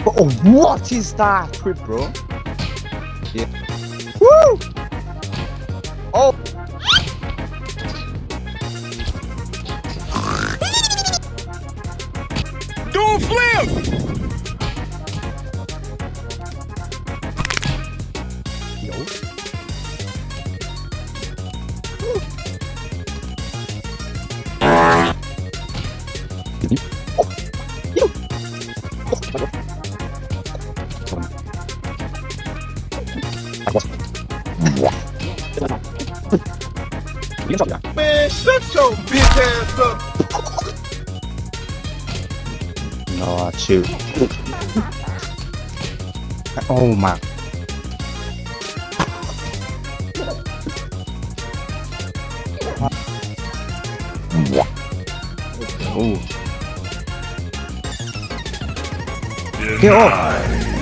Oh, what is that trip, bro? Yeah. Woo! Oh, Do a flip! yo. Oh, yo. Oh, my God. I was. You can talk, Man, shut your bitch ass up! no, shoot. Oh my. Oh. Get off.